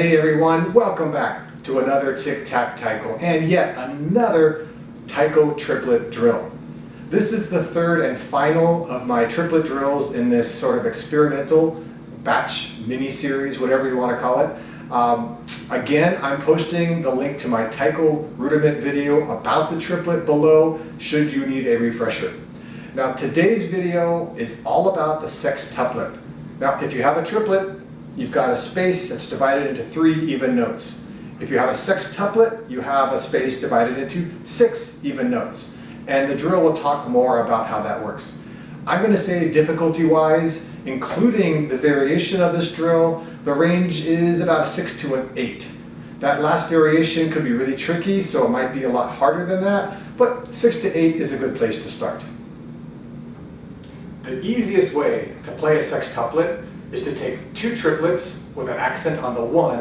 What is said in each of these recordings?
Hey everyone, welcome back to another Tic-Tac Taiko and yet another Taiko triplet drill. This is the third and final of my triplet drills in this sort of experimental batch mini-series, whatever you want to call it. Again, I'm posting the link to my Taiko rudiment video about the triplet below should you need a refresher. Now today's video is all about the sextuplet. Now if you have a triplet, you've got a space that's divided into 3 even notes. If you have a sextuplet, you have a space divided into 6 even notes. And the drill will talk more about how that works. I'm going to say difficulty-wise, including the variation of this drill, the range is about a 6 to an 8. That last variation could be really tricky, so it might be a lot harder than that, but 6 to 8 is a good place to start. The easiest way to play a sextuplet is to take 2 triplets with an accent on the 1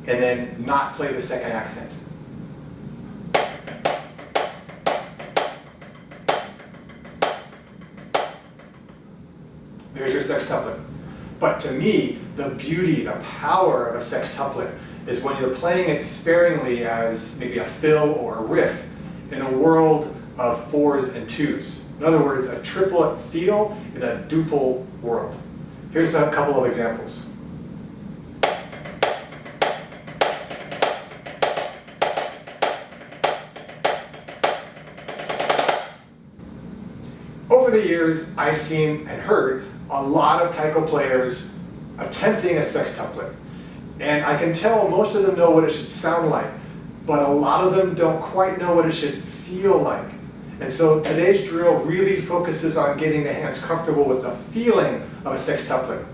and then not play the second accent. There's your sextuplet. But to me, the beauty, the power of a sextuplet is when you're playing it sparingly as maybe a fill or a riff in a world of 4s and 2s. In other words, a triplet feel in a duple world. Here's a couple of examples. Over the years, I've seen and heard a lot of Taiko players attempting a sextuplet. And I can tell most of them know what it should sound like, but a lot of them don't quite know what it should feel like. And so today's drill really focuses on getting the hands comfortable with the feeling of a sextuplet.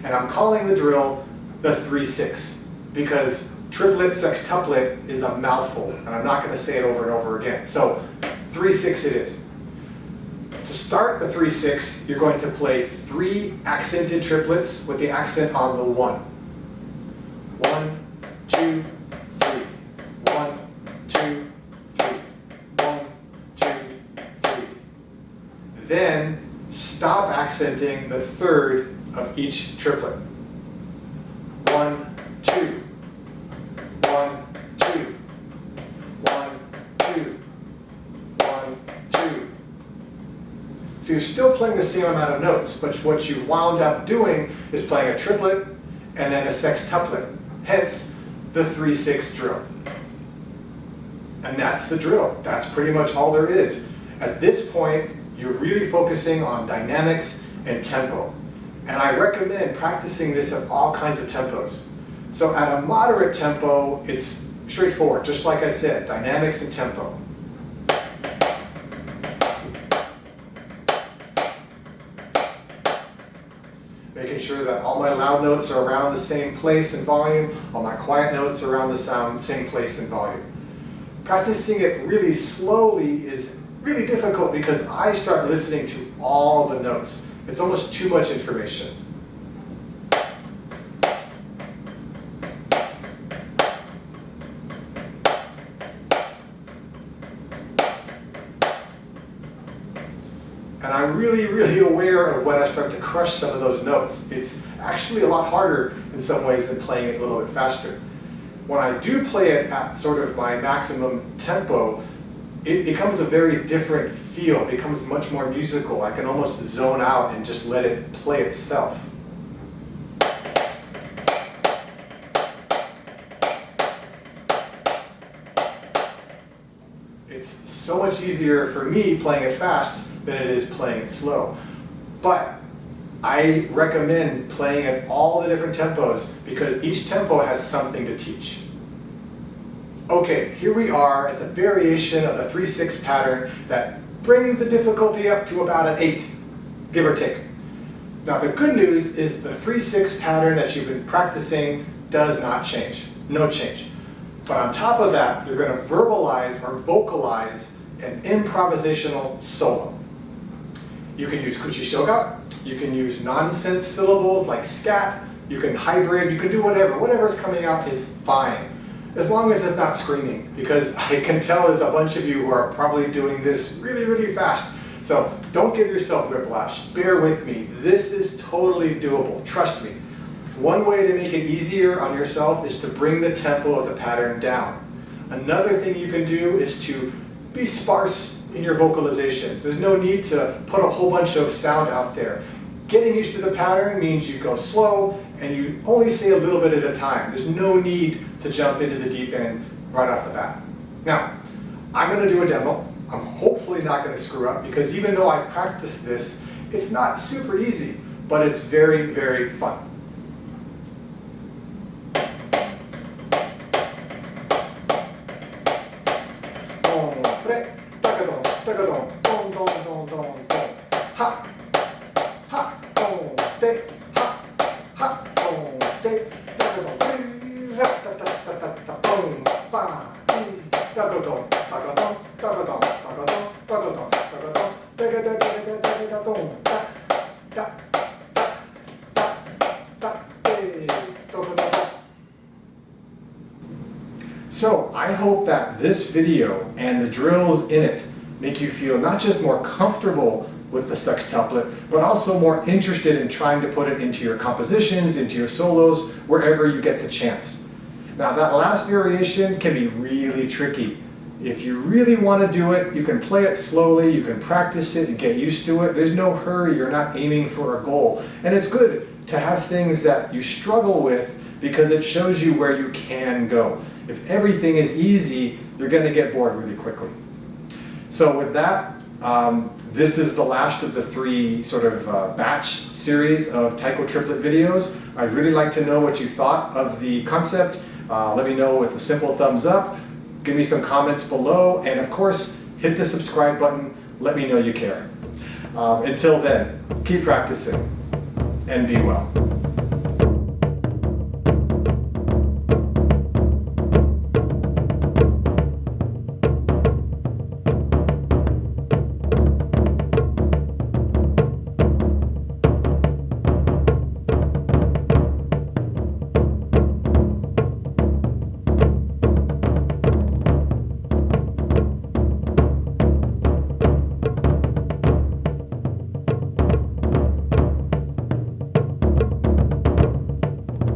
And I'm calling the drill the 3-6 because triplet sextuplet is a mouthful and I'm not going to say it over and over again. So 3-6 it is. To start the 3-6, you're going to play 3 accented triplets with the accent on the 1. 1, 2, 3. 1, 2, 3. 1, 2, 3. Then stop accenting the third of each triplet. 1, 2. 1, 2. 1, 2. 1, 2. So you're still playing the same amount of notes, but what you've wound up doing is playing a triplet and then a sextuplet. Hence the 3-6 drill. And that's the drill. That's pretty much all there is. At this point, you're really focusing on dynamics and tempo. And I recommend practicing this at all kinds of tempos. So at a moderate tempo, it's straightforward, just like I said, dynamics and tempo. Making sure that all my loud notes are around the same place and volume, all my quiet notes are around the same place and volume. Practicing it really slowly is really difficult because I start listening to all the notes. It's almost too much information. And I'm really aware of when I start to crush some of those notes. It's actually a lot harder in some ways than playing it a little bit faster. When I do play it at sort of my maximum tempo, it becomes a very different feel. It becomes much more musical. I can almost zone out and just let it play itself. It's so much easier for me playing it fast than it is playing it slow. But I recommend playing at all the different tempos because each tempo has something to teach. Okay, here we are at the variation of the 3-6 pattern that brings the difficulty up to about an 8, give or take. Now the good news is the 3-6 pattern that you've been practicing does not change, no change. But on top of that, you're going to verbalize or vocalize an improvisational solo. You can use kuchishoga, you can use nonsense syllables like scat, you can hybrid, you can do whatever. Whatever's coming out is fine. As long as it's not screaming, because I can tell there's a bunch of you who are probably doing this really fast. So don't give yourself whiplash. Bear with me. This is totally doable. Trust me. One way to make it easier on yourself is to bring the tempo of the pattern down. Another thing you can do is to be sparse in your vocalizations. There's no need to put a whole bunch of sound out there. Getting used to the pattern means you go slow and you only say a little bit at a time. There's no need to jump into the deep end right off the bat. Now, I'm going to do a demo. I'm hopefully not going to screw up because even though I've practiced this, it's not super easy, but it's very, very fun. So I hope that this video and the drills in it make you feel not just more comfortable with the sextuplet, but also more interested in trying to put it into your compositions, into your solos, wherever you get the chance. Now that last variation can be really tricky. If you really want to do it, you can play it slowly, you can practice it and get used to it. There's no hurry, you're not aiming for a goal. And it's good to have things that you struggle with because it shows you where you can go. If everything is easy, you're going to get bored really quickly. So with that, this is the last of the 3 sort of batch series of Taiko triplet videos. I'd really like to know what you thought of the concept. Let me know with a simple thumbs up. Give me some comments below, and of course, hit the subscribe button. Let me know you care. Until then, keep practicing and be well.